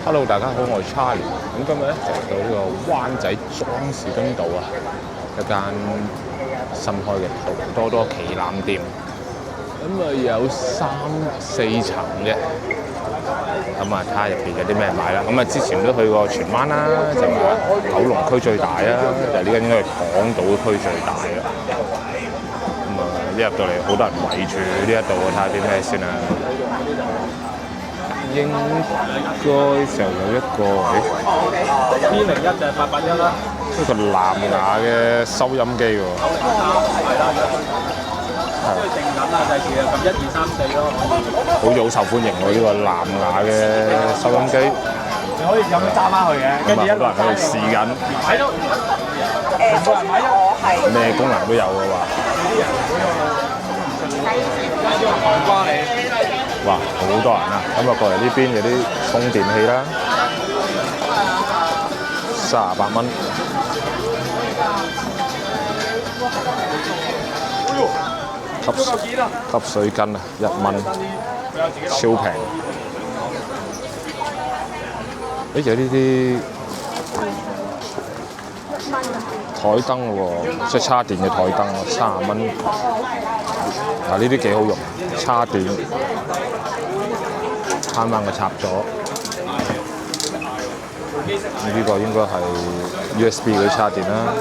Hello，大家好，我係 Charlie。咁今日咧就嚟到呢個灣仔莊士敦道啊，一間新開嘅淘多多旗艦店。咁啊有3、4層嘅。咁啊睇下入邊有啲咩買啦。咁啊之前都去過荃灣啦，就話九龍區最大啊，就呢間應該係港島區最大啦。咁啊一入到嚟好多人圍住呢一度，睇下啲咩先啊。應該就有一個P01就係881啦，一個藍牙嘅收音機喎。係定緊啦，第時就撳1、2、3、4咯。好似好受歡迎喎，呢個藍牙嘅收音機。你可以咁樣揸翻去嘅，跟住一路喺度試緊。買咗我係咩功能都有嘅話。黃瓜你。哇！好多人啊！咁啊過嚟呢邊有啲充電器啦，38蚊。吸水巾啊，1蚊，超平。有呢啲台燈喎，即係叉電嘅台燈，30蚊。嗱呢啲幾好用，叉電。慳翻個插座，呢個應該係 USB 嗰啲叉電啦。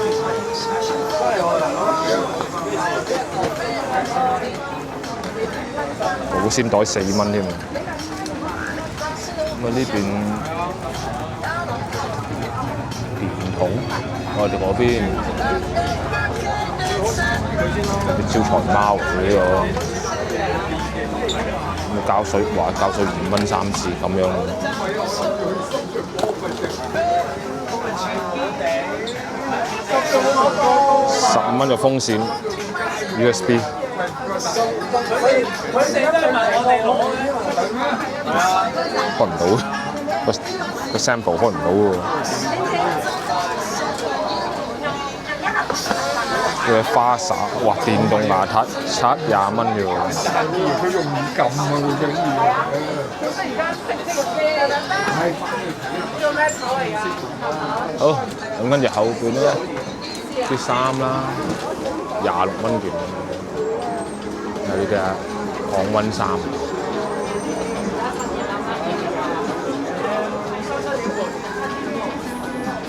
保鮮袋4蚊添。咁啊呢邊電筒，我哋嗰邊有啲招財貓呢個。膠水，哇！膠水5蚊3支咁樣咯。15蚊就風扇 USB。開唔到，個 sample 開唔到喎。嘅花灑，哇！電動牙刷刷20蚊啫喎。佢用唔撳啊，會整好，咁跟住後邊咧啲衫啦，26蚊件。有呢啲啊，降溫衫。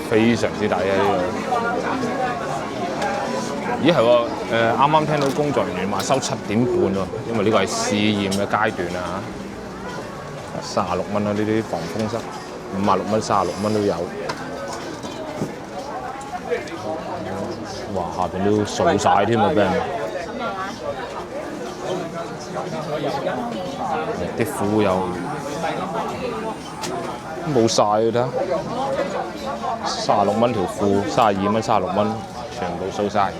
非常之抵啊！呢度。咦係喎，啱啱聽到工作人員話收7點半喎，因為呢個係試驗嘅階段啊，36蚊啊，呢啲防風塞，56蚊、36蚊都有。哇，下邊都掃晒添啊，俾人。啲褲又冇晒啊，睇下，36蚊條褲，32蚊、36蚊。全部掃晒。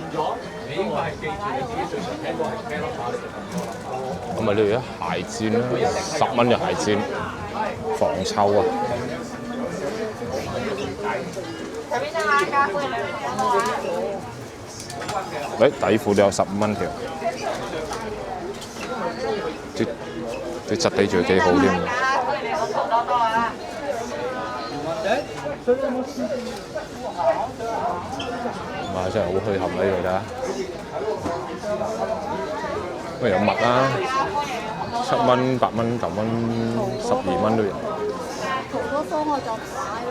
咁啊，呢度有鞋墊啦，10蚊嘅鞋墊，防臭啊。底褲都有15蚊條，啲質地仲幾好添。哇！真係好墟冚呢度睇下，咁有襪啦，7蚊、8蚊、9蚊、12蚊都有。淘多多我就買啦。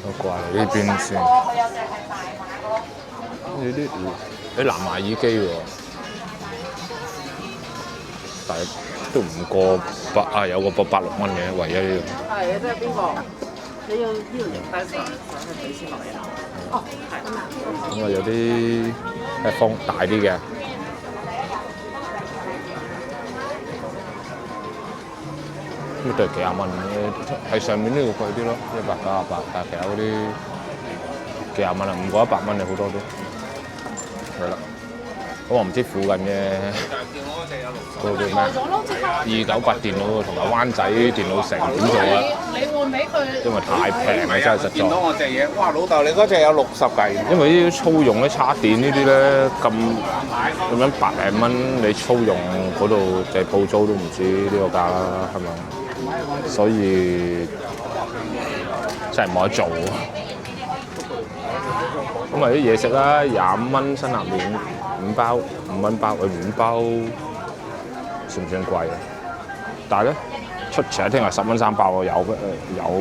我過嚟呢邊先，啲藍牙耳機喎，但係都唔過百啊，有個86蚊嘅，唯一呢度。係啊，即係邊個？你要呢度影低相，上去俾錢落嚟啦。哦，係。咁啊，有啲風大啲嘅，呢對幾廿蚊嘅，喺上面呢度貴啲咯，198，但係其他嗰啲幾廿蚊啊，唔過100蚊嘅好多都。係啦，咁我唔知附近嘅嗰個叫咩298電腦同埋灣仔電腦城點做啊？你換俾佢。因為太平啦，真係實見到在。我隻嘢，哇！老豆你嗰隻有60計，因為呢啲粗用啲叉電呢啲咧咁樣百零蚊，你粗用嗰度就係鋪租都唔止呢個價啦，係咪？所以真係冇得做。咁咪啲嘢食啦，25蚊辛辣麵5包5蚊包，5包算唔算貴啊？但係咧出前一聽係10蚊3包喎，又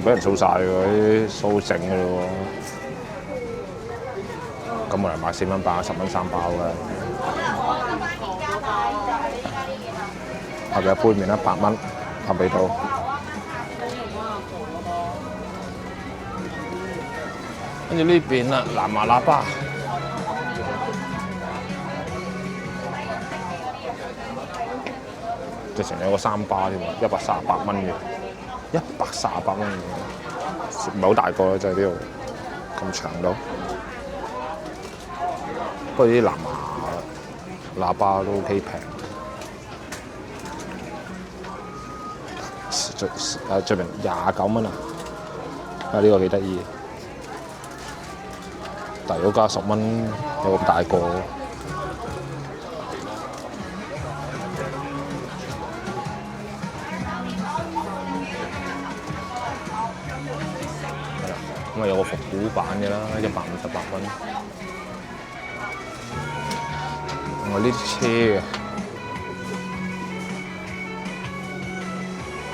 俾人掃晒喎，啲掃剩嘅咯喎。咁我嚟買4蚊包，10蚊3包嘅。後邊杯麵啦，8蚊，合味道。跟住呢邊啦，南麻喇叭，直情有個3巴添喎，138蚊嘅，138蚊嘅，唔係好大個咯，就係呢度咁長度。不過啲南麻喇叭都 OK 平，最平29蚊啊！呢個幾得意。但係如果加10蚊，有咁大個。咁啊有個復古版嘅啦，158蚊。我呢啲車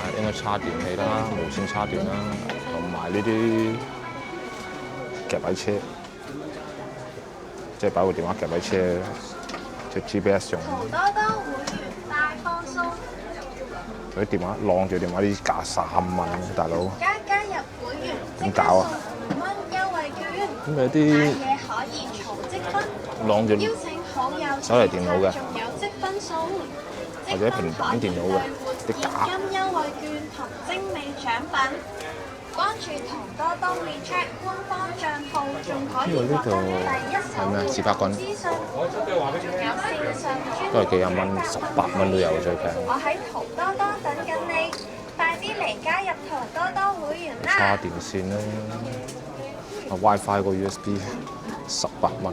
啊，應該插電器啦，無線插電啦，同埋呢啲夾位車。即係擺部電話夾喺車，即係 GPS 用。淘多多會員大放送。嗰啲電話晾住電話啲價3蚊，大佬。加入會員點搞啊5蚊優惠券。咁有買啲嘢可以儲積分。晾住邀請好友手提電腦嘅仲有積分送。或者平板電腦嘅啲架。現金優惠券同精美獎品。關注淘多多 WeChat 官方賬號，仲可以獲得第一手係咩？自拍棍資訊，仲有線上都係幾廿蚊，18蚊都有最平。我喺淘多多等緊你，快啲嚟加入淘多多會員插啦！電線啦，WiFi 個 USB 18蚊。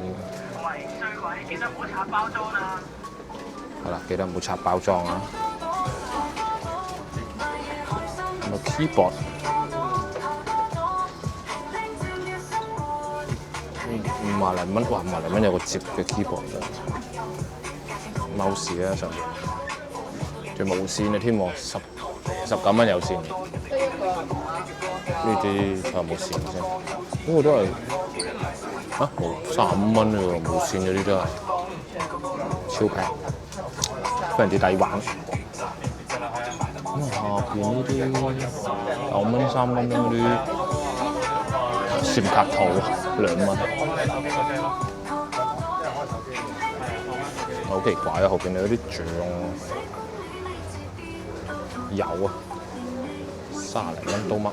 喂，最貴記得唔好拆包裝啦。係啦，記得唔好拆包裝啊。咁啊 keyboard。50零蚊，哇！50零蚊有個摺嘅 keyboard ，mouse 咧上面，仲無線嘅添喎，19蚊有線。呢啲睇下冇線先，呢個都係35蚊喎，無線嗰啲都係超平，非常之抵玩。咁下邊呢啲2蚊3蚊嗰啲閃卡套2蚊。好奇怪啊！後邊有啲醬油啊，30零蚊都乜？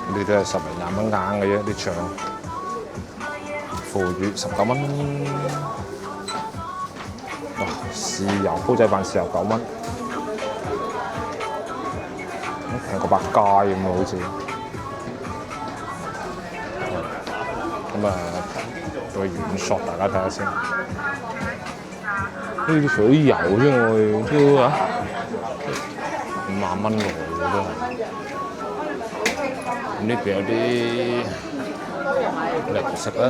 呢啲都係10零20蚊硬嘅啫，啲醬。腐乳19蚊。哇！豉油煲仔飯豉油9蚊，平過百佳咁啊，好似。咁啊，做個軟索，大家睇下先。呢啲除咗油之外，都50蚊來嘅都係。咁呢邊有啲零食啦、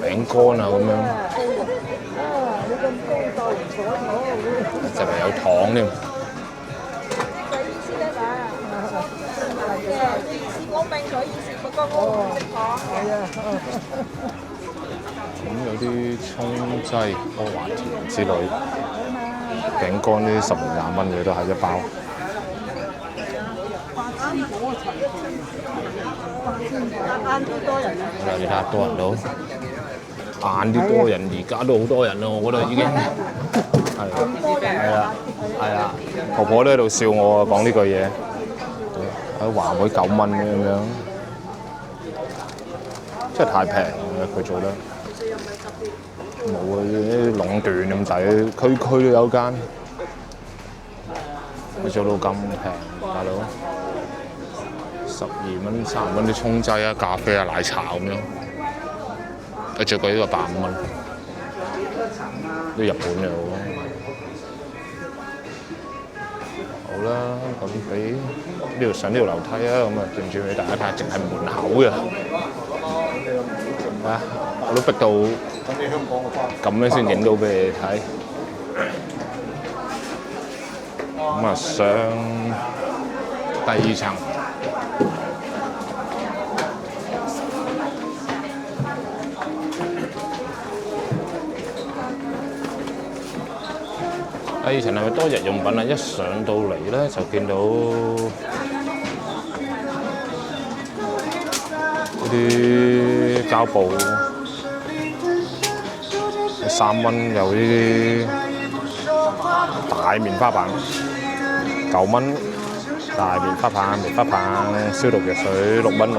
餅乾啊咁樣，就係有糖添。咁有啲葱劑、阿華田之類，餅乾呢10零20蚊嘅都係一包。晏啲多人啊！你睇下多人都，晏啲多人，而家都好多人咯，我覺得已經係啊，婆婆都喺度笑我啊，講呢句嘢。喺華妹9蚊咁樣，真係太平啦！佢做得冇啊啲壟斷咁抵，區區都有間，佢做到咁平，大佬12蚊、30蚊啲沖劑啊、咖啡啊、奶茶咁樣，最貴呢個85蚊，呢日本嘅喎。好啦，咁俾呢度上呢條樓梯啊，咁啊轉轉俾大家睇下，淨係門口嘅，啊，我都逼到咁樣先影到俾你睇。咁啊上第2層，第2層係咪多日用品啊？一上到嚟咧就見到嗰啲膠布，3蚊有呢啲大棉花棒，9蚊大棉花棒、棉花棒、消毒藥水6蚊。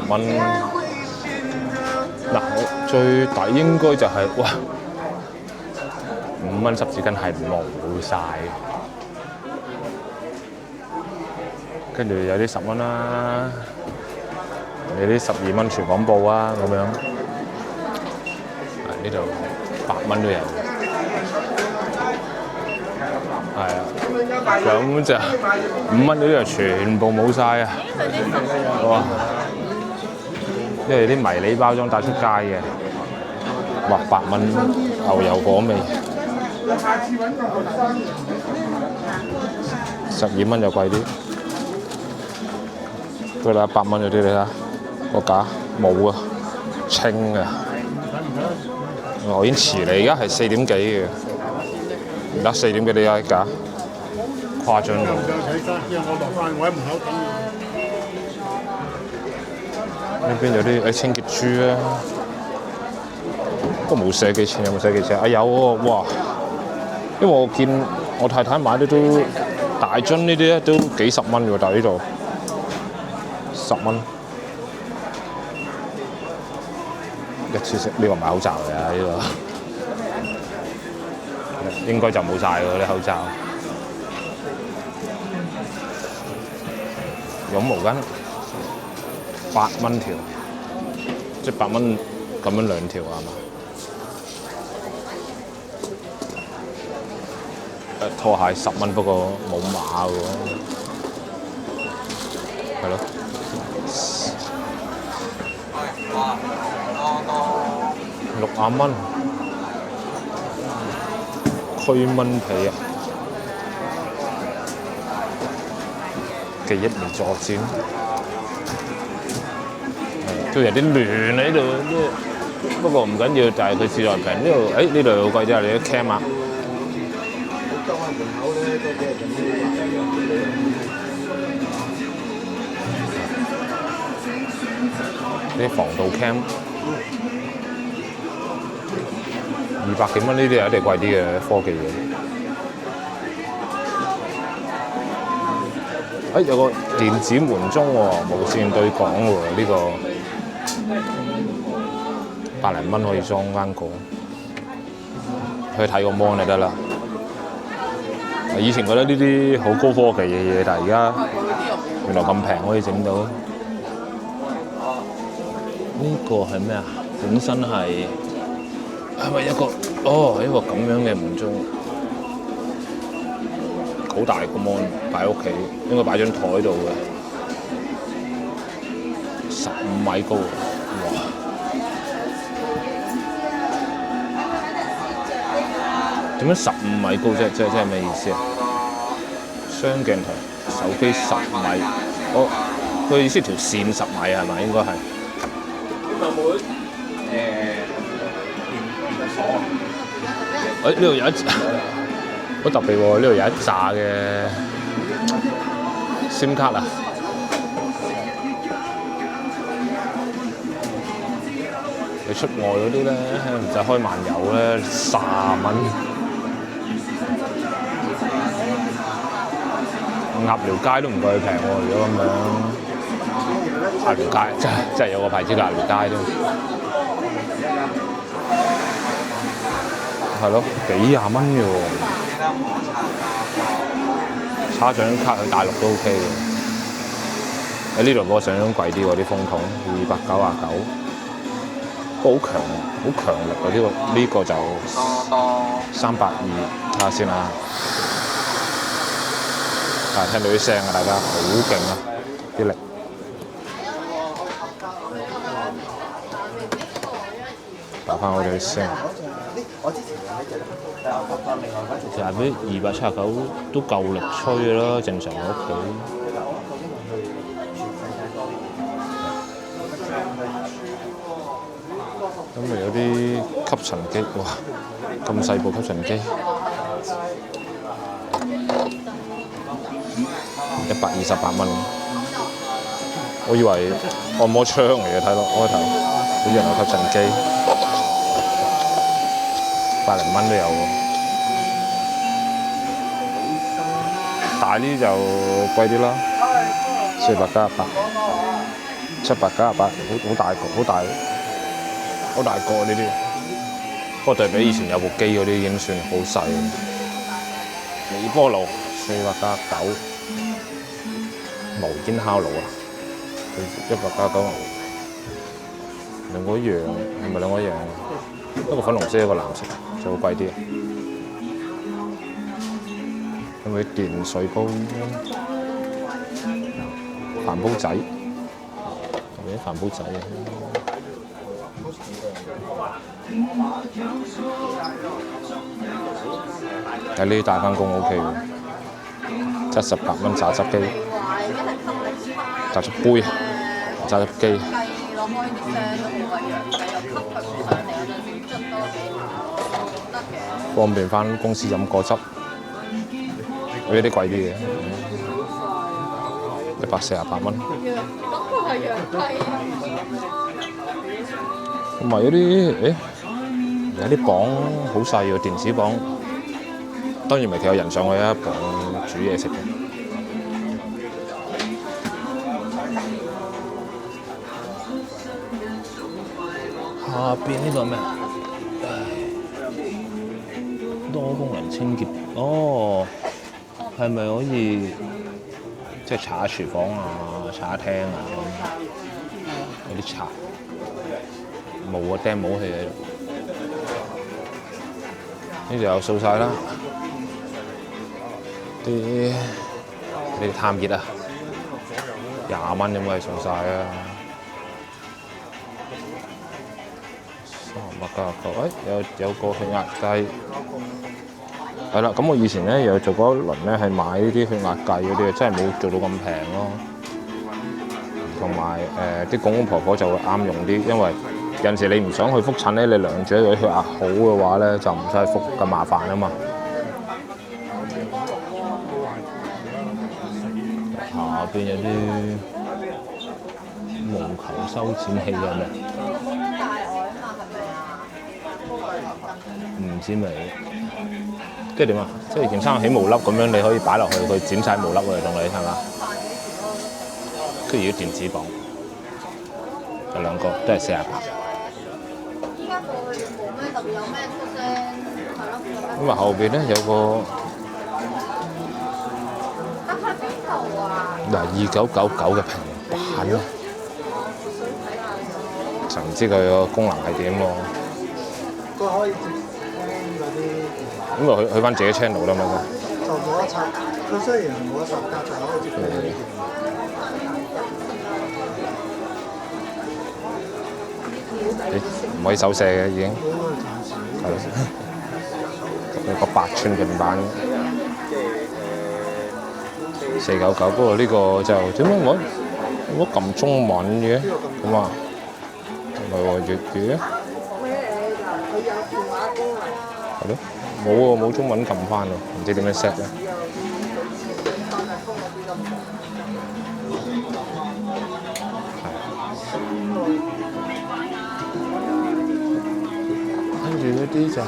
嗱，最抵應該就係哇，5蚊濕紙巾係冇晒，跟住有啲10蚊啦，有啲12蚊廚房布啊咁樣，呢度8蚊都有，係啊，咁就5蚊嗰啲就全部冇晒啊！哇，因為啲迷你包裝帶出街嘅，哇8蚊牛油果味。12蚊就貴啲，佢哋8蚊嗰啲你睇下個價冇啊，清啊！我已經遲你，而家係4點幾嘅，而家4點幾你而家誇張到。呢邊有啲清潔珠啊，不過冇寫幾錢，有冇寫幾錢？啊有喎，哇！因為我見我太太買啲都大樽呢啲咧都幾十蚊喎，但係呢度10蚊一次性。呢個唔係口罩嚟啊，呢個應該就冇晒喎啲口罩。絨毛巾8蚊條，即係8蚊咁樣2條係嘛？拖鞋10蚊，不過冇碼嘅喎，係咯。60蚊，驅蚊皮啊！記憶棉作戰，都有啲亂喺度，不過唔緊要，就係佢自在平。呢度呢度好貴啲啊！你啲 cam 啊！啲防盜 cam 200幾蚊，呢啲係一定貴啲嘅科技嘢。有個電子門鐘喎，無線對講喎，呢個100零蚊可以裝翻個，去睇個 mon 就得啦。以前覺得呢啲好高科技嘅嘢，但係而家原來咁平可以整到。呢個係咩啊？本身係咪一個一個咁樣嘅門鐘，好大個 mon 擺喺屋企，應該擺張台度嘅，15米高，哇！點解15米高啫？即係咩意思啊？雙鏡頭手機10米，佢意思條線10米係咪？應該係。呢度有一好特別喎！呢度有一紮嘅 SIM 卡啊！你出外嗰啲咧，就開漫遊咧30蚊，鴨寮街都唔夠佢平喎！如果咁樣，鴨寮街真係有個牌子鴨寮街都。係咯，幾廿蚊嘅喎。插張卡去大陸都 OK 嘅。喺呢度比我想象貴啲喎，啲風筒299，不過好強力喎，呢個就320，睇下先啦。聽到啲聲啊，大家好勁啊，啲力。打翻我哋啲聲。其實俾279都夠力吹嘅啦，正常喺屋企。咁咪有啲吸塵機，哇！咁細部吸塵機，128蚊。我以為按摩槍嚟嘅，睇落開頭，好似原來吸塵機，100零蚊都有喎。大啲就貴啲啦，400+100，700+100，好大個呢啲。不過對比以前有部機嗰啲已經算好細。微波爐400+9，無煙烤爐啊，100+9，兩個一樣，係咪兩個一樣？一個粉紅色，一個藍色，就好貴啲。咁啲電水煲、飯煲仔，有冇啲飯煲仔啊？喺呢大間工 OK 喎，78蚊榨汁機、榨汁杯、榨汁機。方便返公司飲果汁，有啲貴啲嘅，148蚊。同埋有啲有啲磅好細喎，電子磅。當然唔係有人上去啊，磅煮嘢食嘅。下邊呢個咩？多功能清潔哦，係咪可以即係擦下廚房啊、擦下廳啊咁？有啲擦冇啊，釘帽器喺度。呢度又掃晒啦，啲探熱啊，20蚊咁咪掃晒啊！300+9，有個血壓計。係啦，咁我以前咧有做過一輪咧，係買呢啲血壓計嗰啲，真係冇做到咁平咯。同埋啲公公婆婆就會啱用啲，因為有陣時你唔想去覆診咧，你量住一個血壓好嘅話咧，就唔使覆咁麻煩啊嘛。下邊有啲毛球修剪器啊咩？唔知咪？即係點啊？即係件衫起毛粒咁樣，你可以擺落去，佢剪晒毛粒喎，同你係嘛？跟住要電子磅，有兩個都係48。依家過去冇咩特別有咩出聲，係咯。咁啊後邊咧有個得喺邊度啊？2999嘅平板咯，就唔知佢個功能係點喎。佢可以接嗰啲。咁就去翻自己 channel 啦嘛。就冇得插，佢雖然冇得插架，但係可以接佢啲。唔可以手寫嘅已經。係咯。有個8寸平板，499。不過呢個就點解我撳中文嘅？咁啊，唔係喎，粵語啊。佢有電話功能。係咯。冇喎，冇中文撳翻喎，唔知點樣 set 咧。跟住嗰啲就係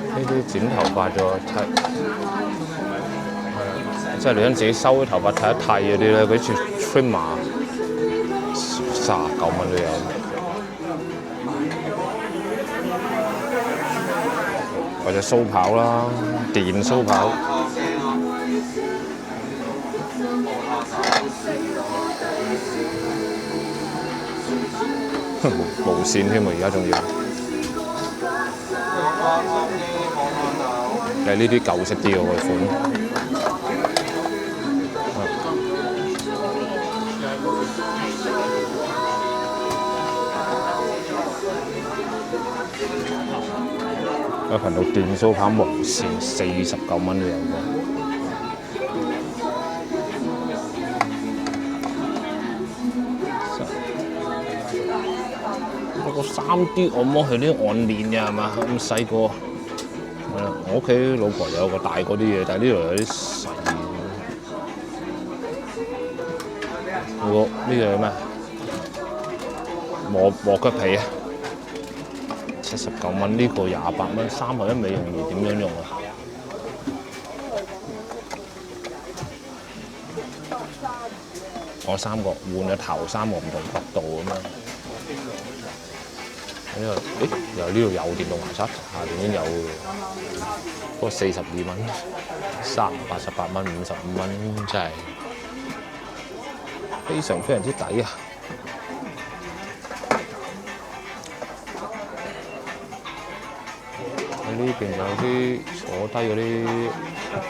呢啲剪頭髮咗，即係你想自己收啲頭髮剃一剃嗰啲咧，嗰啲 trimmer 39蚊都有。或者蘇跑啦，電蘇跑。無線添喎，而家仲要。誒呢啲舊式啲嘅款。有頻道電蘇跑無線49蚊都有喎。個3D 按摩係啲按鏈嘅係嘛？咁細個，我屋企老婆有個大嗰啲嘢，但係呢度有啲細嘅。呢個咩？磨腳皮啊，79蚊，呢個28蚊，3合1美容儀點樣用啊？我3個換咗頭3個唔同角度咁樣。呢度，又呢度有電動牙刷，下邊已經有嘅，不過42蚊，88蚊，55蚊，真係非常之抵啊！喺呢邊有啲坐低嗰啲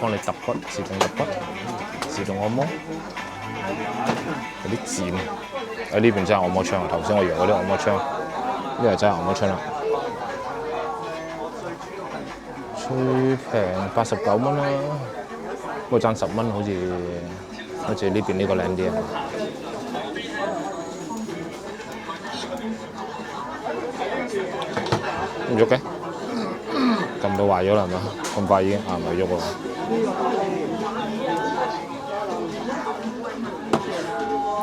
幫你揼骨，自動揼骨、自動按摩，有啲箭喺呢邊真係按摩槍啊！頭先我以為嗰啲按摩槍。呢個真係按摩槍啦，最平89蚊啦，不過爭10蚊，好似呢邊呢個靚啲啊！唔喐嘅，撳到壞咗啦係嘛？咁快已經唔係喐喎。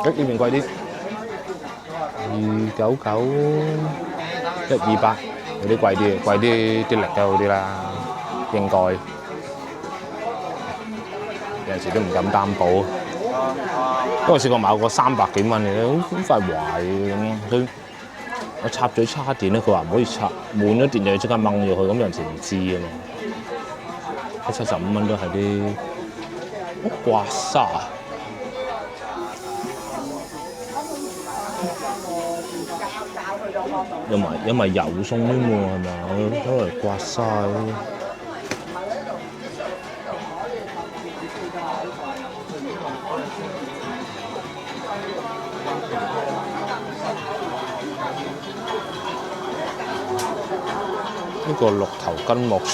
呢邊貴啲。299、128，有啲貴啲，貴啲啲力嘅好啲啦，應該。有陣時都唔敢擔保。不過試過買過300幾蚊嘅，好快壞嘅。我插嘴叉電咧，佢話唔可以插，滿咗電就要即刻掹咗佢，咁有陣時唔知啊嘛。75蚊都係啲刮痧。有埋油餸添喎，係咪啊？攞嚟刮痧呢個綠頭筋膜槍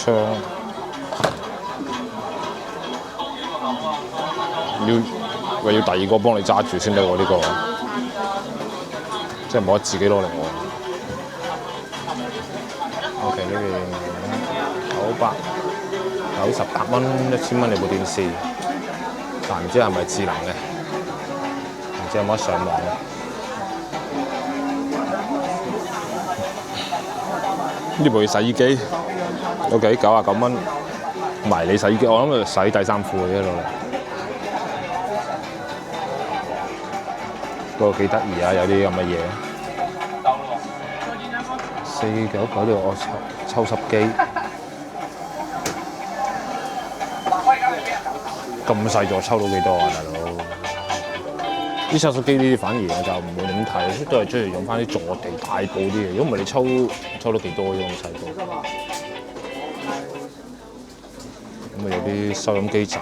要第二個幫你揸住先得喎，呢個即係冇得自己攞嚟喎。OK， 呢邊998蚊，1000蚊你部電視，但唔知係咪智能嘅，唔知有冇得上網。呢部洗衣機 ，OK， 99蚊，迷你洗衣機，我諗佢洗底衫褲嘅攞嚟。不過幾得意啊，有啲咁嘅嘢。499呢個我抽濕機，咁細座抽到幾多啊，大佬？啲抽濕機呢啲反而我就唔會點睇，都係中意用翻啲坐地大部啲嘅。如果唔係你抽到幾多啫咁細部？咁啊有啲收音機仔，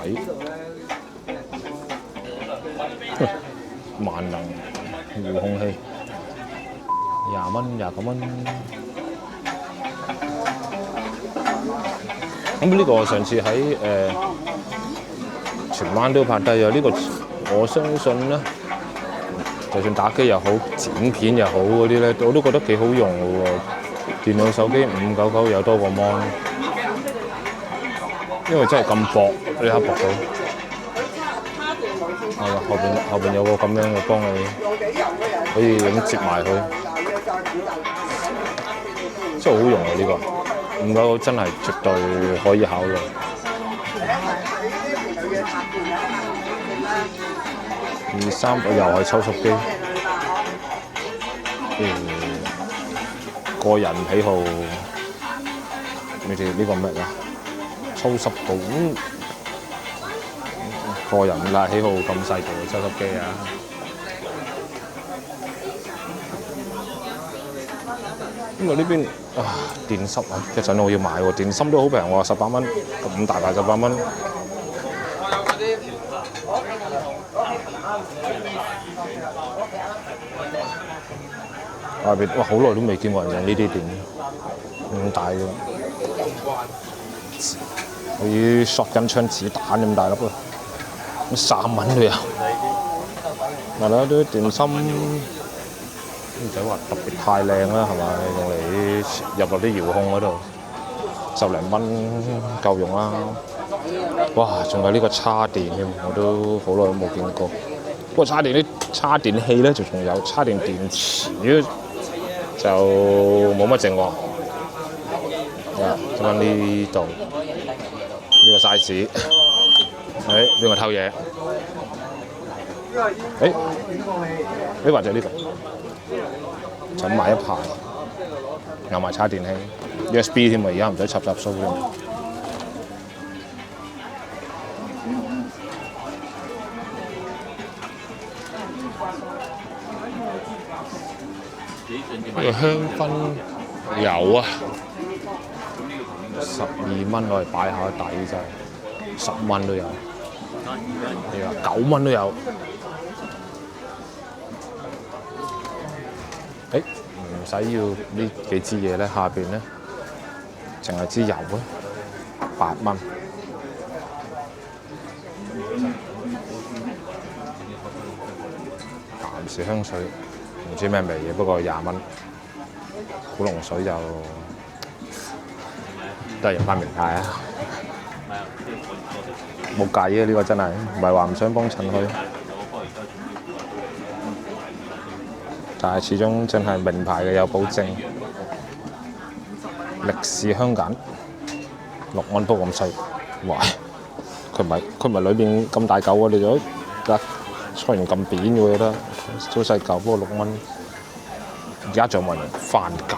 萬能遙控器，20蚊、29蚊。咁呢個我上次喺荃灣都拍低咗，呢個我相信咧，就算打機又好、剪片又好嗰啲咧，我都覺得幾好用嘅喎。電腦、手機599有多個 mon， 因為真係咁薄，呢刻薄到。係嘛？後邊有個咁樣嘅幫你，可以咁接埋佢，真係好用啊！呢個。599真係絕對可以考慮。23又係抽濕機，個人喜好。你哋呢個咩啊？抽濕布，個人啦喜好咁細部嘅抽濕機啊！咁啊呢邊啊電芯啊，一陣我要買喎，電芯都好平喎，18蚊，咁大嚿18蚊。外邊哇，好耐都未見過人用呢啲電，咁大嘅，好似 shotgun 槍子彈咁大粒啊！3蚊都有。嗱啦，啲電芯唔使話特別太靚啦，係咪？用嚟入落啲遙控嗰度，10零蚊夠用啦。哇！仲有呢個叉電添，我都好耐都冇見過。不過叉電啲叉電器咧就仲有，叉電電池就冇乜剩喎。咁呢度呢個 size，邊個偷嘢？或者呢個，就買一排，有埋叉電器 ，USB 添啊！而家唔使插蘇添。呢個香薰油啊，12蚊攞嚟擺下底真係，10蚊都有，9蚊都有。唔使要呢幾支嘢咧，下邊咧淨係支油咧，8蚊。男士香水唔知咩味嘅，不過20蚊。古龍水就都係用翻名牌啊，冇計啊！呢個真係唔係話唔想幫襯佢，但係始終真係名牌嘅有保證。力士香梘6蚊都咁細，哇！佢唔係裏邊咁大嚿喎，你就雖然咁扁嘅，我覺得好細嚿，不過6蚊。而家仲有冇人番梘？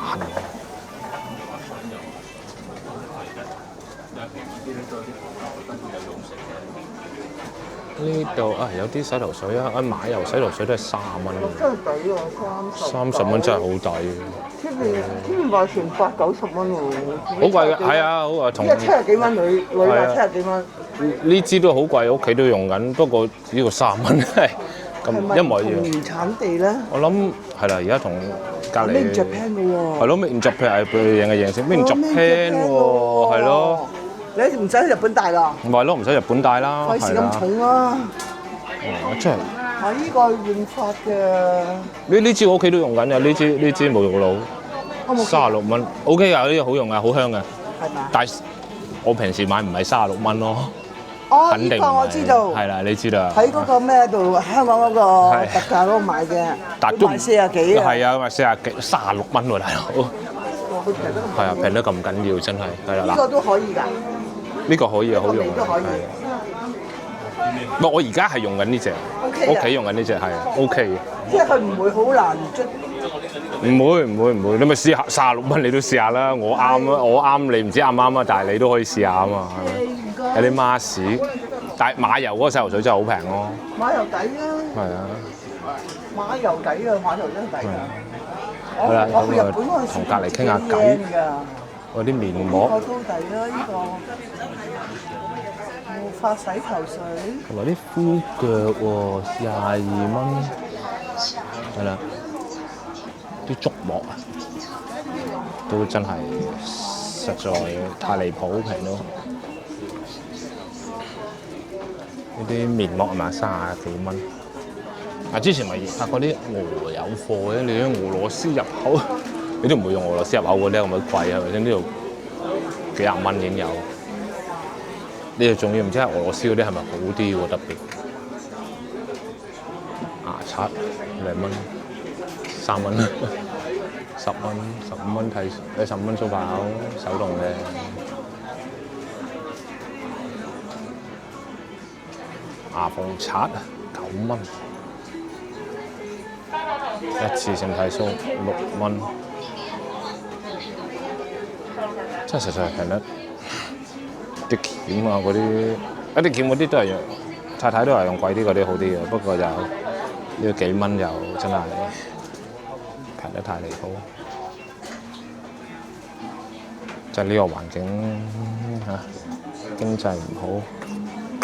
呢度啊有啲洗頭水啊，買油洗頭水都係30蚊。真係抵喎，30 蚊真係好抵。天賣成80-90蚊喎。好貴㗎，係啊，好啊，同呢個70幾蚊女話70幾蚊。呢支都好貴，屋企都用緊，不過呢個30蚊係咁一模一樣。原產地咧？我諗係啦，而家同隔離。Made in Japan 嘅喎。係咯，Made in Japan 係俾你影嘅嘢先，Made in Japan 喎，係咯。你唔使去日本帶啦。唔係咯，唔使日本帶啦，費事咁重啦。真係。係呢個潤髮嘅。呢支我屋企都用緊嘅，呢支沐浴露，36蚊，OK 㗎，呢個好用㗎，好香㗎。係嘛？但係我平時買唔係36蚊咯。哦，肯定呢個我知道。係啦，你知道。喺嗰個咩度？香港嗰個特價嗰度買嘅，都賣40幾啊。係啊，賣40幾，36蚊喎，大佬。係啊，平得咁緊要，真係係啦。呢個都可以㗎。呢個可以啊，好用都可以。唔係，我而家係用緊呢隻，屋企用緊呢隻係 OK 嘅。即係佢唔會好難捽。唔會，你咪試下36蚊，你都試下啦。我啱啊，我啱你唔知啱唔啱啊，但係你都可以試下啊嘛，係咪？有啲 mask，但係馬油嗰個洗頭水真係好平咯。馬油抵啊！係啊。馬油抵啊！馬油真係抵啊！好啦，我去日本嗰陣時同隔離傾下偈。嗰啲面膜。呢個都抵啦，呢個。護髮洗頭水。同埋啲敷腳喎，22蚊。係啦。啲觸膜啊，都真係實在太離譜，好平咯。呢啲面膜係咪30幾蚊？啊，之前咪拍過啲俄有貨嘅，你啲俄羅斯入口，你都唔會用俄羅斯入口嗰啲咁鬼貴係咪先？呢度幾廿蚊已經有。你哋仲要唔知係俄羅斯嗰啲係咪好啲喎？特別牙刷2蚊。3蚊，10蚊，15蚊睇，15蚊蘇跑手動嘅。牙縫刷9蚊，一次性剃鬚6蚊。真係實在係平得啲鉗啊嗰啲，一啲鉗嗰啲都係用太太都係用貴啲嗰啲好啲嘅，不過就呢幾蚊又真係平得太離譜。就係呢個環境嚇、經濟唔好，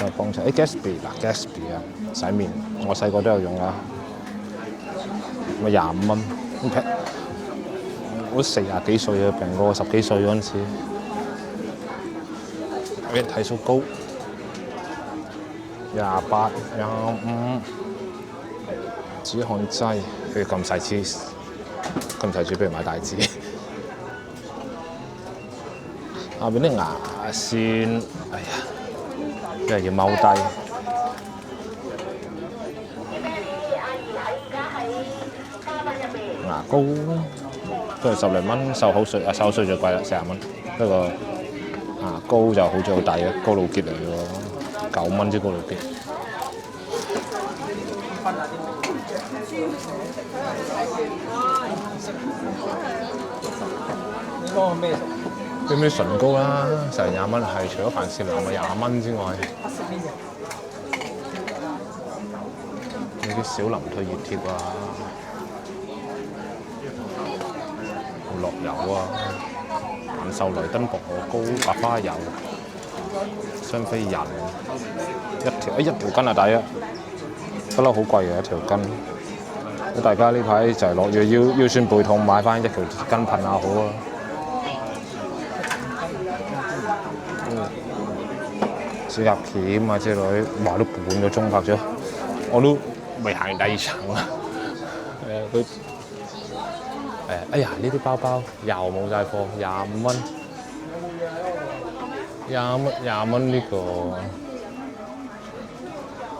又幫襯。Gatsby 嗱 Gatsby 啊，洗面我細個都有用啊，咁25蚊，咁平。我40幾歲啊，平過我10幾歲嗰陣時。睇數高，28、25，止汗劑，佢咁細支，不如買大支。下邊啲牙線，哎呀，真係要踎低。牙膏都係10零蚊，漱口水漱口水最貴啦，40蚊。不過牙膏就好似好抵嘅，高露潔嚟嘅喎，9蚊支高露潔。啲唇膏啦，成20蚊，係除咗凡士林嘅20蚊之外，有啲小林退熱貼啊，落油啊，萬秀雷登薄荷膏、白花油、雙飛人，一條巾啊抵啊，不嬲好貴嘅一條巾。大家呢排就係落雨腰酸背痛，買翻一條巾噴下好啊！指甲鉗啊之類，哇都半個鐘拍咗，我都未行第2層啊！佢哎呀呢啲包包又冇晒貨，25蚊，20蚊呢個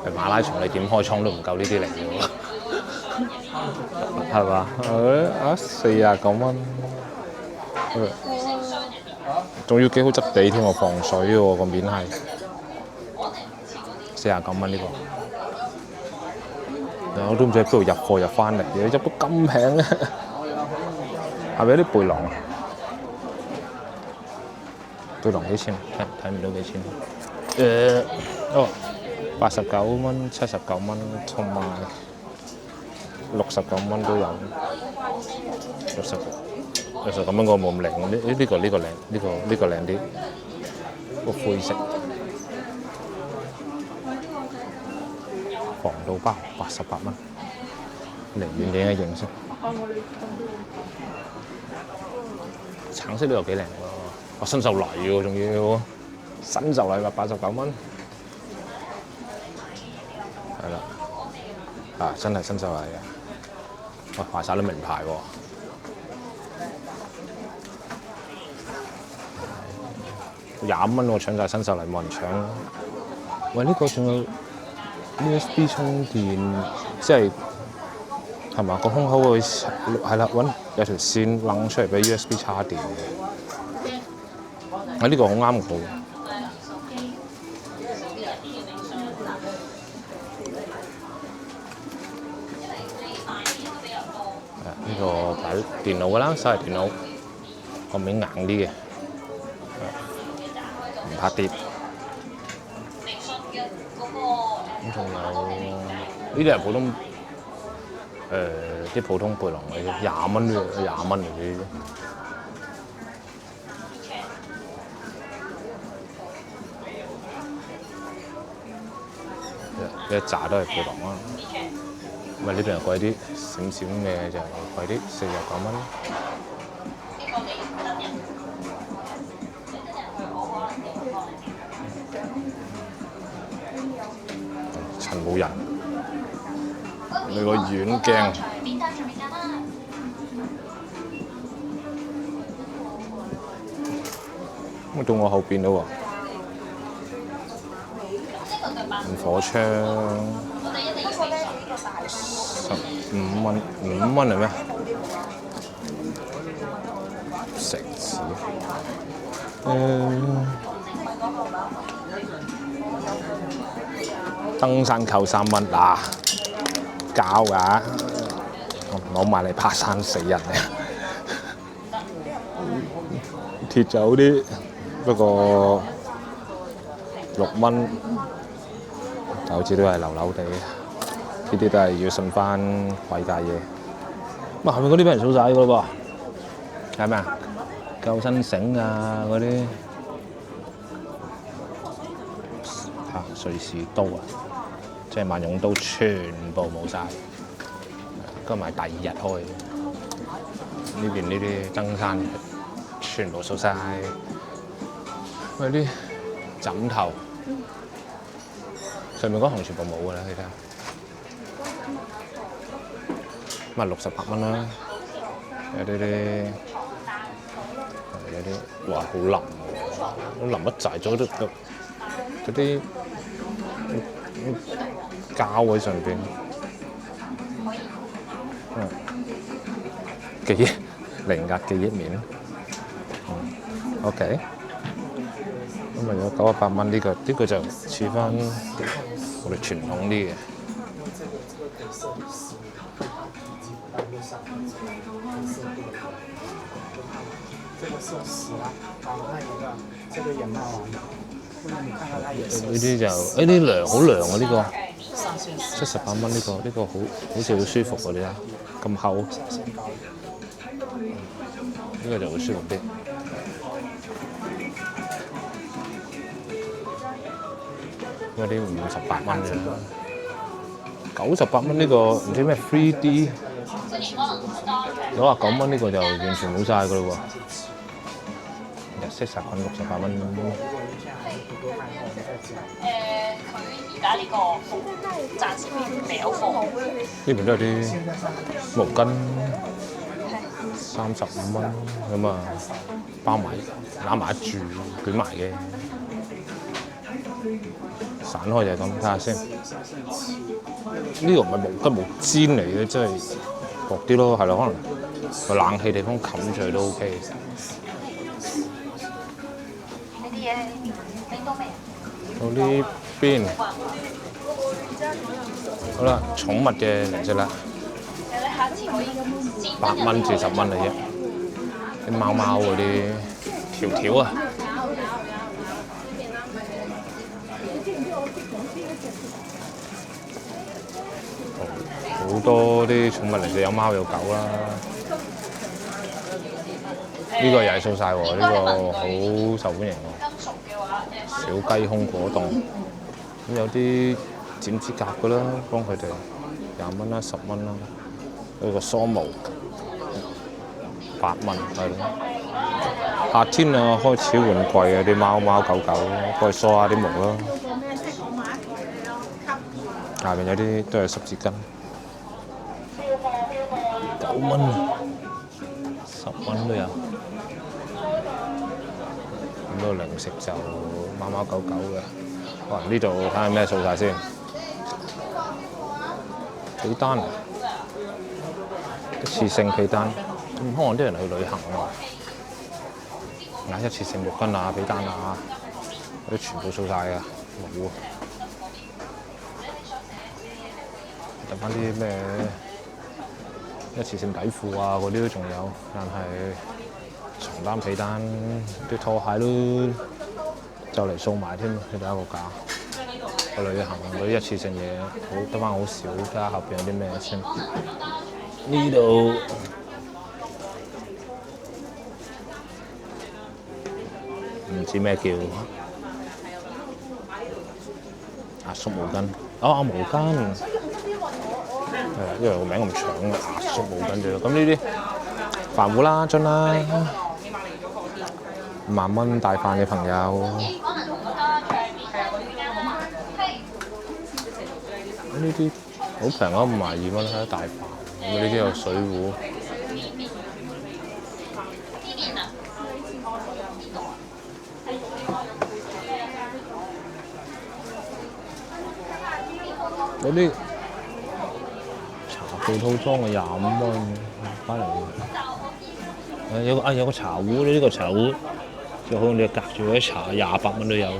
馬拉松你點開倉都唔夠呢啲嚟嘅喎。係嘛？49蚊，仲要幾好質地添喎，防水喎個面係49蚊呢個。我都唔知喺邊度入貨入翻嚟嘅，入到咁平咧，係咪有啲背囊啊？背囊幾錢？睇唔到幾錢。89蚊、79蚊，同埋69蚊都有。69蚊個冇咁靚，呢個靚，呢個靚啲，個灰色。防盜包88蚊，離遠影一影先。橙色都有幾靚喎，新秀麗喎，仲要新秀麗89蚊，係啦，真係新秀麗嘅，哇，賣晒啲名牌喎。25蚊我搶晒新秀麗，冇人搶。喂，呢個仲有 USB 充電，即係嘛個胸口會係啦，有條線掕出嚟俾 USB 插電。呢個好啱我。呢個擺電腦㗎啦，手提電腦個面硬啲嘅，唔怕跌。咁仲有呢啲係普通啲普通背囊嚟嘅，20蚊，20蚊嚟嘅。一紮都係背囊啦，咁啊呢邊又貴啲，閃閃嘅就貴啲，49蚊。陳冇人，你個遠鏡。咁到我後邊啦喎。火槍15蚊，5蚊係咩？食紙，登山扣3蚊嗱，膠㗎，我唔好買嚟爬山死人嘅。鐵就好啲，不過6蚊，就好似都係流流地。呢啲都係要信翻貴價嘢。咁後面嗰啲俾人掃晒㗎咯噃，係咪啊？救生繩啊嗰啲，瑞士刀啊，即係萬用刀全部冇晒。今日係第2日開，呢邊呢啲登山全部掃晒。嗰啲枕頭上面嗰行全部冇㗎啦，你睇下。咁啊68蚊啦，有啲哇好腍喎，都腍得滯咗都嗰啲膠喺上邊。記憶零壓記憶棉，OK。咁啊有98蚊呢個就似翻我哋傳統啲嘅。呢啲就呢啲涼好涼啊！呢個78蚊呢個好似好舒服喎，你睇咁厚，呢個就會舒服啲。嗰啲58蚊嘅，98蚊呢個唔知咩 3D， 99蚊呢個就完全冇晒㗎咯喎。日式殺菌68蚊。佢而家呢個暫時未有貨。呢邊都有啲毛巾，35蚊咁啊，包埋攬埋一住捲埋嘅。散開就係咁，睇下先。呢個唔係毛巾，毛氈嚟嘅，即係薄啲咯，係咯，可能個冷氣地方冚住都 OK。呢啲嘢拎到未？到呢邊，好啦，寵物嘅零食啦，8蚊至10蚊嚟啫，啲貓貓嗰啲條條啊。好多啲寵物零食有貓有狗啦，呢個又係掃晒喎，呢個好受歡迎喎。小雞胸果凍，咁有啲剪指甲㗎啦，幫佢哋20蚊啦、10蚊啦。呢個梳毛8蚊，係咯。夏天啊，開始換季啊，啲貓貓狗狗過去梳下啲毛咯。下邊有啲都係濕紙巾。9蚊，10蚊都有。咁多零食就貓貓狗狗嘅。可能呢度睇下咩掃晒先。被單啊，一次性被單。咁可能啲人去旅行喎。一次性毛巾啊、被單啊，嗰啲全部掃晒㗎，冇。揾翻啲咩一次性底褲啊，嗰啲都仲有，但係床單被單啲拖鞋都就嚟掃埋添，你睇下個價。去旅行嗰啲一次性嘢好得翻好少，睇下後邊有啲咩先。呢度唔知咩叫壓縮毛巾，毛巾。係啊，因為個名咁長啊，壓縮毛巾啫。咁呢啲飯壺啦、樽啦，5萬蚊帶飯嘅朋友。呢啲好平啊，52蚊睇大飯。咁呢啲有水壺。嗰啲茶具套裝嘅25蚊，翻嚟。有個茶壺，呢個茶壺就好，你隔住嗰啲茶28蚊都有。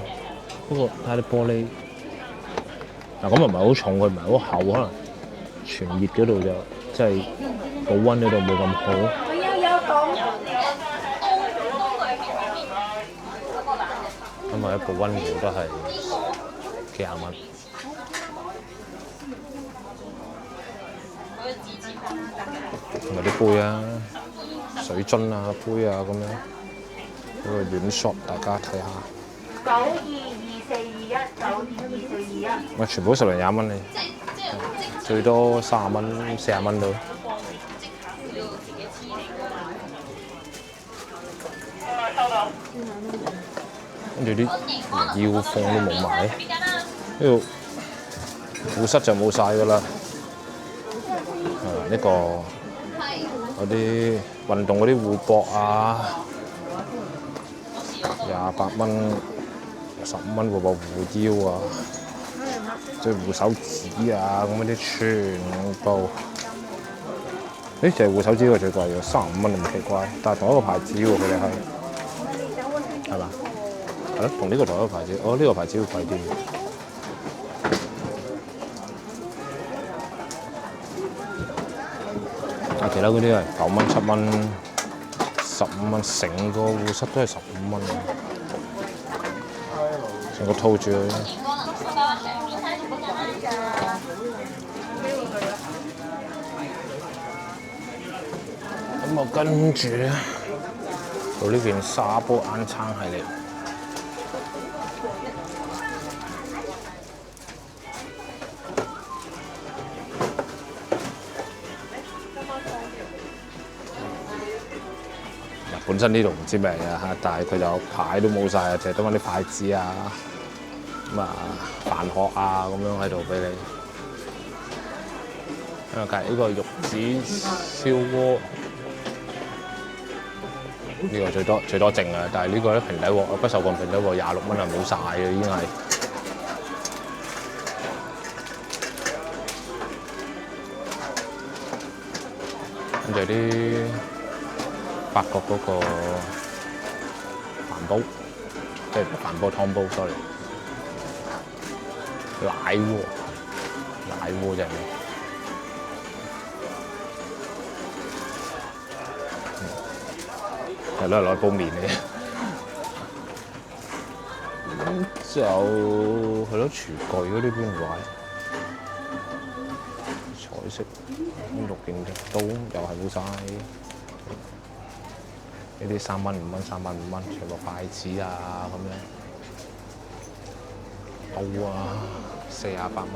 不過睇下啲玻璃，嗱咁又唔係好重，佢唔係好厚，可能傳熱嗰度就即係保溫嗰度冇咁好。咁啊一部溫壺都係幾廿蚊。同埋啲杯啊、水樽啊、杯啊咁樣，嗰個軟 shot 大家睇下。922421，922421。咪全部都10零20蚊嚟，最多30蚊、40蚊到。跟住啲腰封都冇買，呢度護膝就冇晒㗎啦。呢個嗰啲運動嗰啲護膊啊，28蚊、15蚊護膊護腰啊，即係護手指啊咁嗰啲全部。就係護手指個最貴嘅，35蚊咁奇怪，但係同一個牌子喎，佢哋係嘛？係咯，同呢個同一個牌子。哦，呢個牌子會貴啲。其他嗰啲係9蚊、7蚊、15蚊，成個護膝都係15蚊，成個套住佢。咁我跟住到呢件沙煲罌罉系列。本身呢度唔知咩嘅嚇，但係佢就牌都冇晒啊，淨係得翻啲筷子啊、咁啊飯殼啊咁樣喺度俾你。因為隔離呢個玉子燒鍋，呢個最多剩啊，但係呢個咧平底鑊不鏽鋼平底鑊26蚊啊，冇晒嘅已經係。跟住啲法國嗰個飯煲，即係飯煲湯煲 ，sorry， 奶鍋就係咩？係攞嚟煲麵嘅。咁就係咯，廚具嗰啲邊度買？彩色6件刀又係冇晒。呢啲3蚊、5蚊、3蚊、5蚊，全部筷子啊咁樣，刀啊48蚊，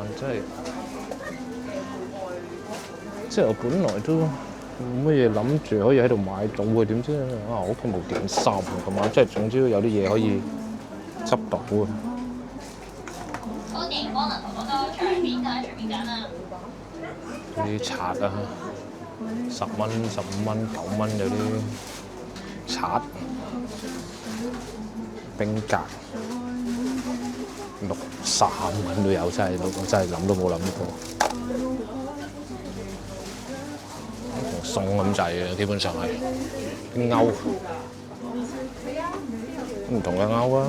即係我本來都冇乜嘢諗住可以喺度買到嘅，點知啊我屋企冇點心咁啊，即係總之有啲嘢可以執到啊。啲刷啊，10蚊、15蚊、9蚊有啲。刷冰格63蚊都有，我真係諗都冇諗過。同餸咁滯嘅，基本上係啲鈎唔同嘅鈎啊，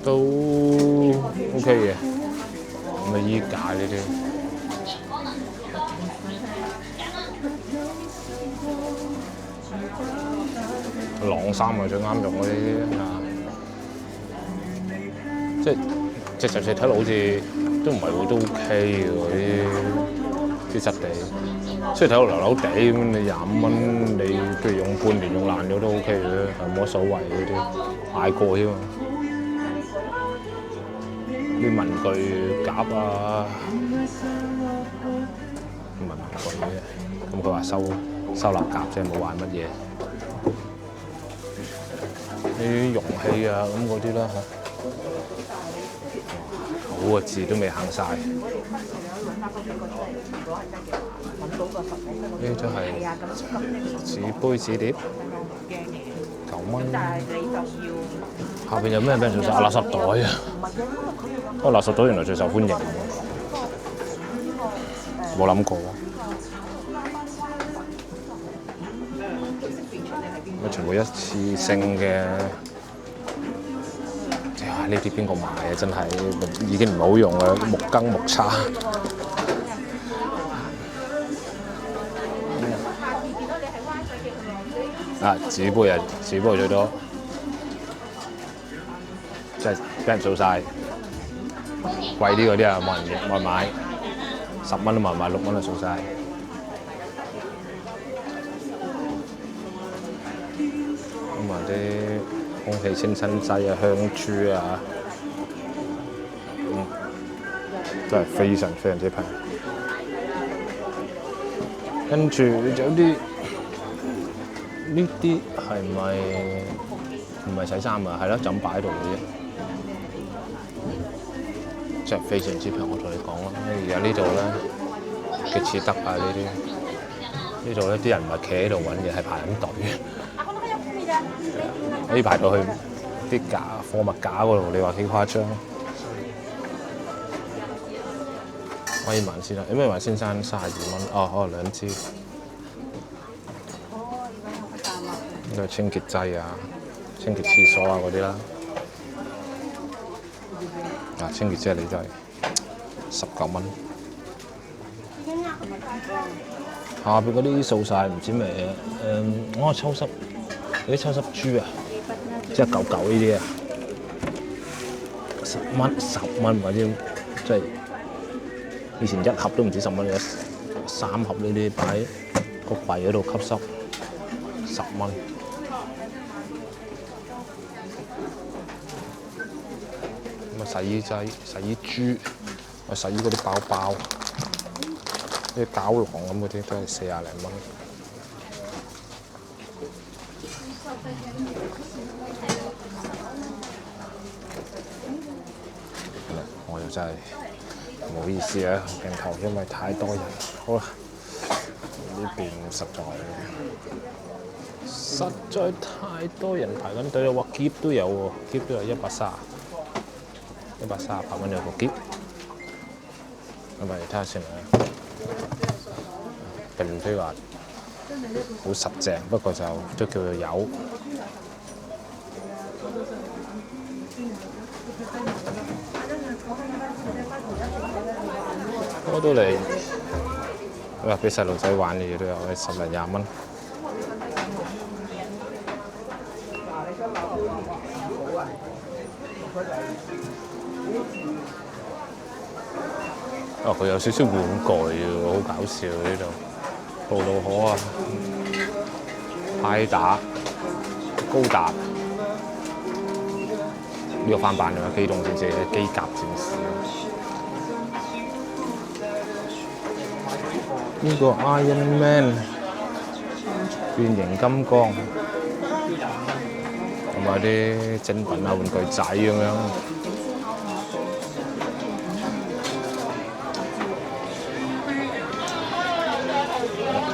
都 OK 嘅。咁啊衣架呢啲。晾衫啊最啱用嗰啲啊，即係就算睇落好似都唔係喎，都 OK 嘅啲質地，雖然睇落流流地咁，你25蚊，你譬如用半年用爛咗都 OK 嘅，係冇乜所謂嗰啲，買過添嘛。啲文具夾啊，唔係文具嘅，咁佢話收納夾啫，冇話乜嘢。啲容器啊咁嗰啲啦嚇，好個字都未行晒。呢啲都係紙杯紙碟，9蚊。下邊有咩最受？垃圾袋啊！垃圾袋原來最受歡迎喎，冇諗過。全部一次性嘅，呢啲邊個買啊？真係已經唔好用啦，木羹木叉。啊，紙杯最多，即係俾人掃晒。貴啲嗰啲啊冇人買，10蚊都冇人買，6蚊就掃晒。咁啊啲空氣清新劑啊、香珠啊，真係非常之平。跟住有啲呢啲係咪唔係洗衫啊？係咯，就咁擺喺度嘅啫。真係非常之平，我同你講啦。而家呢度咧嘅似得啊呢度咧啲人唔係企喺度揾嘅，係排緊隊。可以排到去啲貨物架嗰度，你話幾誇張？威爾曼先生，威爾曼先生32蚊，哦2支。呢個清潔劑啊，清潔廁所啊嗰啲啦。清潔劑你都係19蚊。下邊嗰啲掃晒唔知咩嘢，抽濕嗰啲抽濕珠啊，即係嚿嚿呢啲啊，10蚊或者即係以前一盒都唔止10蚊嘅，3盒呢啲擺個櫃嗰度吸濕10蚊。洗衣劑、洗衣珠、洗衣嗰啲包，啲膠囊咁嗰啲都係40零蚊。我又真係唔好意思啊，鏡頭因為太多人。好啦，呢邊實在太多人排緊隊啦！哇，篋都有喎，篋都有138蚊有個篋，咁咪睇下先啦。並非話好實淨，不過就都叫做有。我都嚟，話俾細路仔玩嘅嘢都有，10零20蚊。佢有少少玩具喎，好搞笑呢度。布魯可啊，派打、高達，呢個翻版嘅機動戰士、機甲戰士。呢個 Iron Man 變形金剛，同埋啲精品啊、玩具仔咁樣。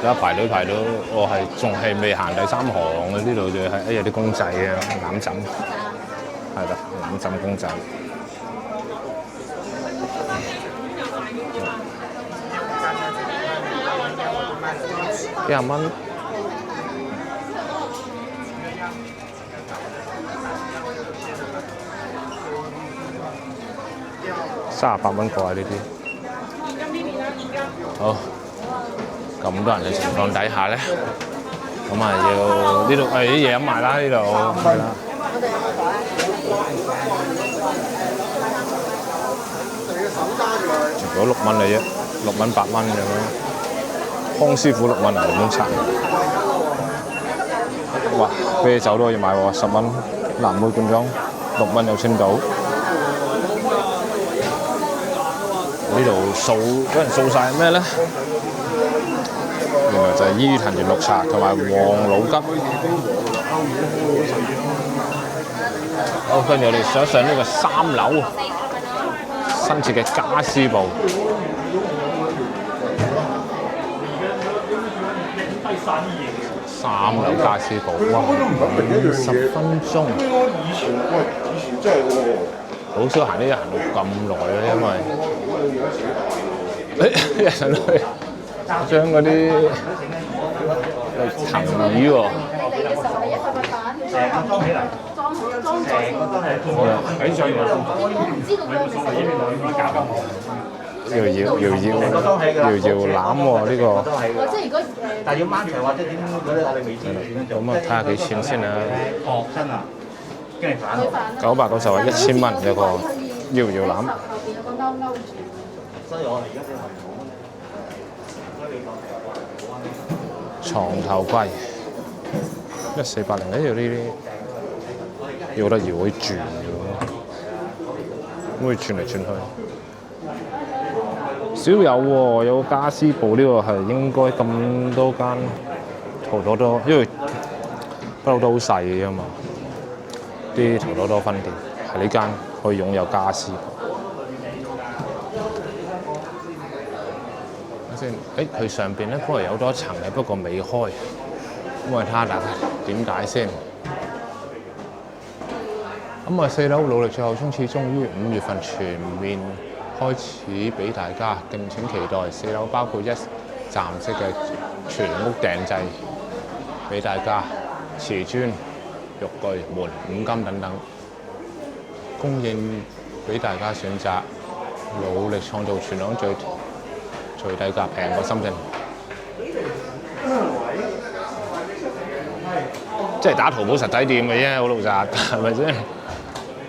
而家排隊排到，我仲係未行第3行嘅，呢度就係有啲公仔啊，攬枕，係啦，攬枕公仔。幾廿蚊。38蚊個啊呢啲。好。咁多人嘅情況底下咧，咁啊要呢度啲嘢飲埋啦，呢度係啦。如果6蚊嚟啫，6蚊8蚊咁樣。康師傅6蚊啊，檸檬茶。哇！啤酒都可以買喎，10蚊。藍莓罐裝6蚊有青島。呢度俾人掃晒咩咧？原來就係伊藤園綠茶同埋王老吉。好，跟住我哋上呢個3樓新設嘅家私部。3樓家私部，哇！10分鐘。好少行呢，行到咁耐咧，因為一上去。將嗰啲藤椅喎，搖籃喎呢個。即係如果但係要掹除或者點嗰啲，我哋未知。咁啊，睇下幾錢先啊！學生啊，經理反。990啊，1000蚊有個搖籃。後邊有個勾住。所以我哋而家先係床頭櫃1480，呢度呢啲搖得搖會轉嘅，會轉嚟轉去。少有喎，有個家私部呢個係應該咁多間淘多多，因為不嬲都好細嘅嘛。啲淘多多分店係呢間可以擁有家私部。先，佢上邊咧本來有多層嘅，不過未開，咁我睇下大家點解先。咁啊，4樓努力最後衝刺，終於5月份全面開始俾大家，敬請期待。4樓包括一站式嘅全屋訂製，俾大家瓷磚、浴具、門、五金等等，供應俾大家選擇，努力創造全港最低價，平過深圳，即係打淘寶實體店嘅啫，好老實，係咪先？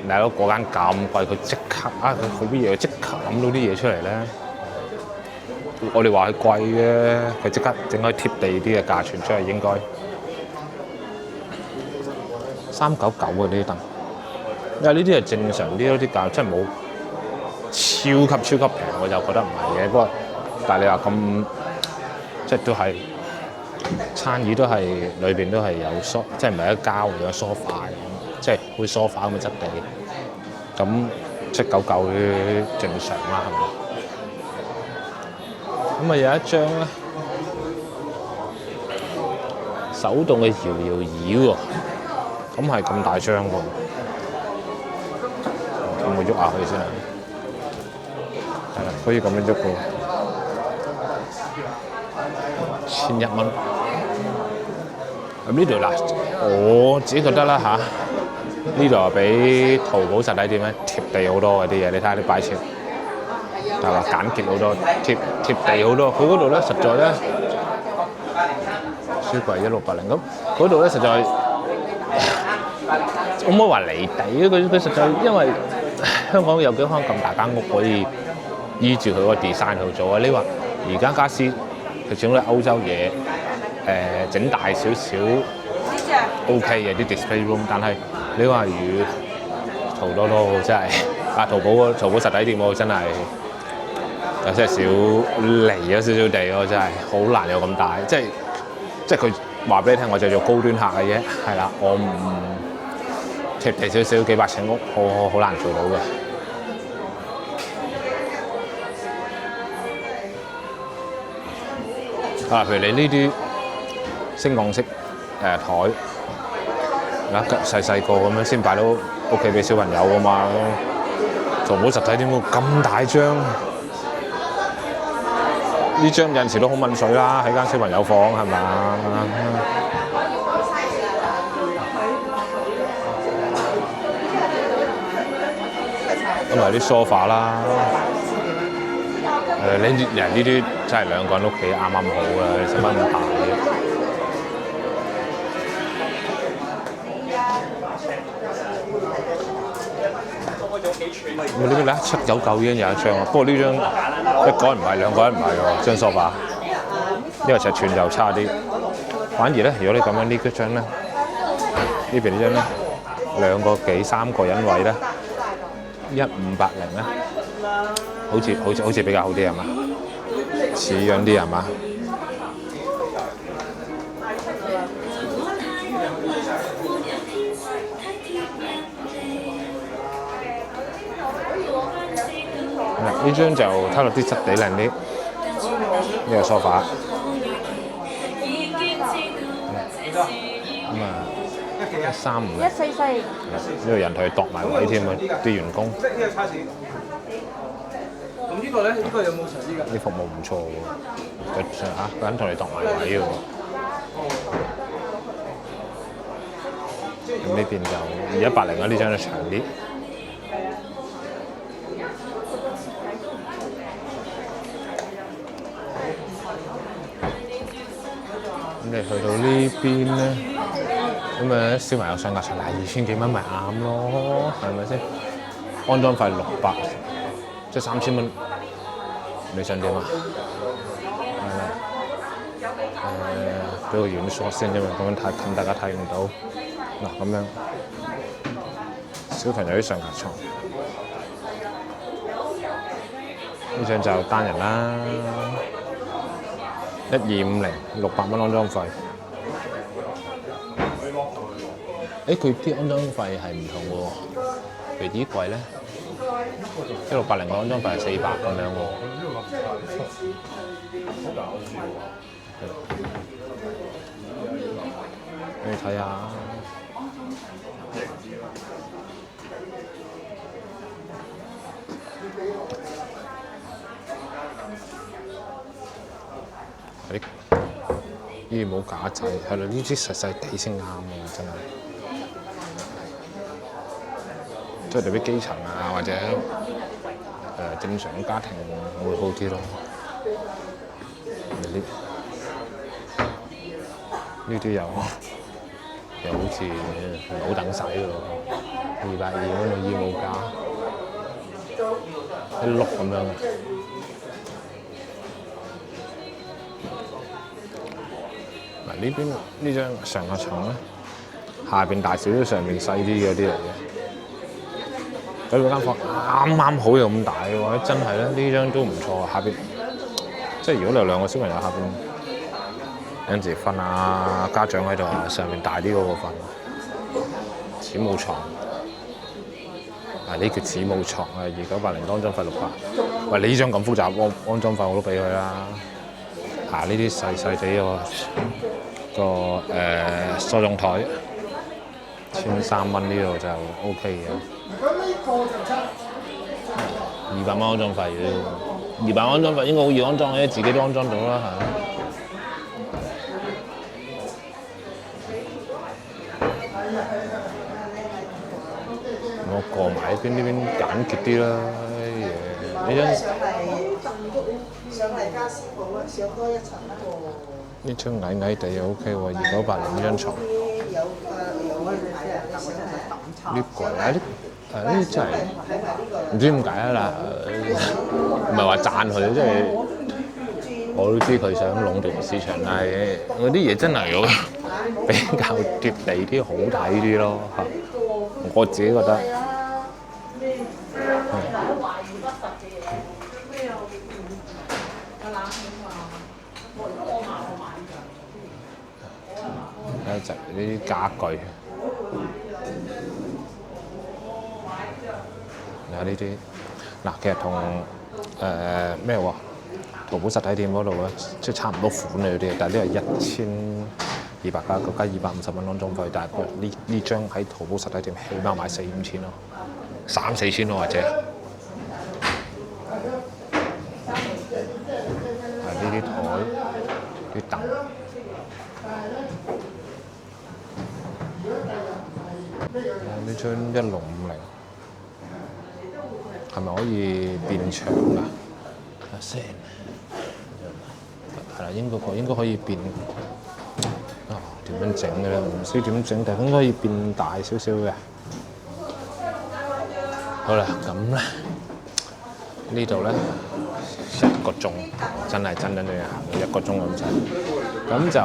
大佬嗰間咁貴，佢即刻佢好啲嘢，即刻諗到啲嘢出嚟咧。我哋話佢貴嘅，佢即刻整開貼地啲嘅價錢出嚟，應該399嘅呢啲凳，因為呢啲係正常啲，啲價真係冇超級平，我就覺得唔係嘅，不過。但係你話咁，即係都係餐椅都係裏邊都係有即係唔係一膠有梳化咁，即係好似梳化咁嘅質地。咁799正常啦，係咪？咁啊有一張咧手動嘅搖椅喎，咁係咁大張喎，咁我喐下佢先啊，係啦，可以咁樣喐嘅。1100蚊。咁呢度嗱，我自己覺得啦嚇，呢度啊比淘寶實體店咧貼地好多嘅啲嘢，你睇下啲擺設，係嘛簡潔好多，貼地好多。佢嗰度咧實在咧，書櫃1680咁，嗰度咧實在，可唔可以話離地？佢實在因為香港有幾間咁大間屋可以依住佢個 design 去做啊！你話而家家私佢整啲歐洲嘢，整大少少 OK 嘅啲 display room， 但係你話如淘多多真係淘寶實體店喎，真係有些少離咗少少地咯，真係好難有咁大，即係佢話俾你聽，我就做高端客嘅啫，係啦，我唔貼地少少幾百尺屋，好難做到嘅。譬如你呢啲升降式台，細個咁樣先擺到屋企俾小朋友啊嘛。淘寶實體店喎咁大張，呢張有陣時都好問水啦，喺間小朋友房係咪？咁埋啲梳化啦。呢啲真係兩個人屋企啱啱好啊！使乜咁大嘅？呢邊咧799已經有一張啦，不過呢張一個人唔係，兩個人唔係喎，張梳化，因為尺寸就差啲。反而咧，如果你咁樣呢張咧，呢邊呢張咧2個幾3個人位咧，1580咧。好似比較好啲係嘛？似樣啲係嘛？呢張就睇落啲質地靚啲，呢個梳化。咁啊，135。呢個人同佢度埋位添啊，啲員工。咁呢個咧，呢個有冇長啲㗎？啲服務唔錯喎，個人同你度埋位喎。咁呢邊就2180啊，呢張就長啲。邊咧，咁小朋友上架場2000幾蚊咪啱咯，係咪先？安裝費600，即係3000蚊，你想點啊？係啦，俾個遠 shot 先，因為咁樣太近大家睇唔到。嗱咁樣，小朋友啲上架床，呢張就單人啦，1250，600蚊安裝費。佢啲安裝費係唔同喎，譬如啲櫃咧，1680個安裝費係400咁樣喎。你睇下，呢啲冇架仔，係啦，呢啲細細地先啱喎，真係。即係特別基層啊，或者正常嘅家庭會好啲咯。呢啲又好似唔好等使喎，220蚊嘅衣帽架，一碌咁樣。嗱呢邊呢張上下床咧，下邊大少少，上邊細啲嗰啲嚟嘅。佢間房啱啱好又咁大嘅話，真係咧呢張都唔錯。下邊即係如果你有2個小朋友，下邊有陣時瞓啊，家長喺度啊，上面大啲嗰個瞓，子母床。呢叫子母床啊，2980安裝費600。喂，你呢張咁複雜，安裝費我都俾佢啦。呢啲細細地個梳妝台，1300蚊呢度就 OK 嘅。200蚊安裝費嘅，200安裝費應該好易安裝嘅，自己都安裝到啦，係。我過埋呢邊簡潔啲啦，呢張上嚟家私鋪啊，上多一層啦喎。呢張矮矮地又 OK 喎，2980呢張床。呢櫃啊呢啲真係唔知點解啊嗱，唔係話讚佢，即係我都知佢想壟斷市場，但係嗰啲嘢真係要比較貼地啲、好睇啲咯嚇。我自己覺得。就係呢啲家具，有呢啲嗱，其實同咩喎？淘寶實體店嗰度咧，即係差唔多款嘅嗰啲，但係呢係1200加250蚊安裝費，但係呢張喺淘寶實體店起碼賣4-5千咯，3-4千咯或者。係呢啲台、啲凳。呢張1650係咪可以變長㗎？睇下先，係啦，應該可以變。點樣整嘅咧？唔知點整，但係應該可以變大少少嘅。好啦，咁咧呢度咧1個鐘，真係真行1個鐘咁滯。咁就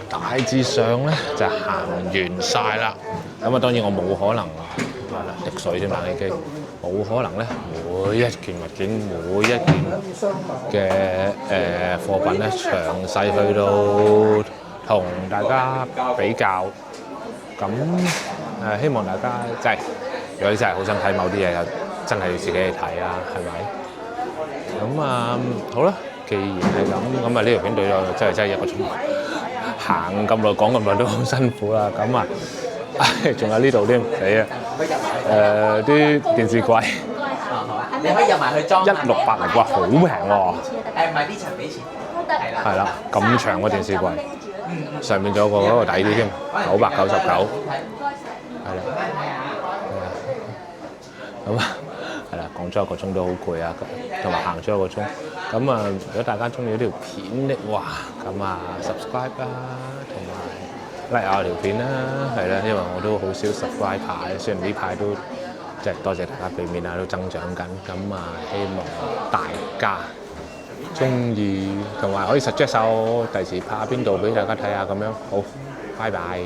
大致上咧就行完晒啦。咁當然我冇可能滴水添，冷氣機冇可能咧，每一件物件、每一件嘅貨品咧，詳細去到同大家比較。咁希望大家即係，如果你真係好想睇某啲嘢，就真係要自己去睇啦，係咪？咁好啦，既然係咁，呢條片對咗真係1個鐘，行咁耐講咁耐都好辛苦啦。仲有呢度添，死啊！啲電視櫃，你可以入埋去裝。1680，哇，好平喎！唔係呢層俾錢。係啦，咁長個電視櫃，上面仲有嗰個抵啲添，999。係啦，咁係啦，講咗1個鐘都好攰啊，同埋行咗1個鐘。咁如果大家中意呢條片的話，咁subscribe 啦，同埋 like 我條片啦，係啦，因為我都好少 subscribe 牌，雖然呢排都即係多謝大家俾面啊，都增長緊，咁啊希望大家中意，同埋可以 suggest 我第時拍邊度俾大家睇下咁樣，好，拜拜。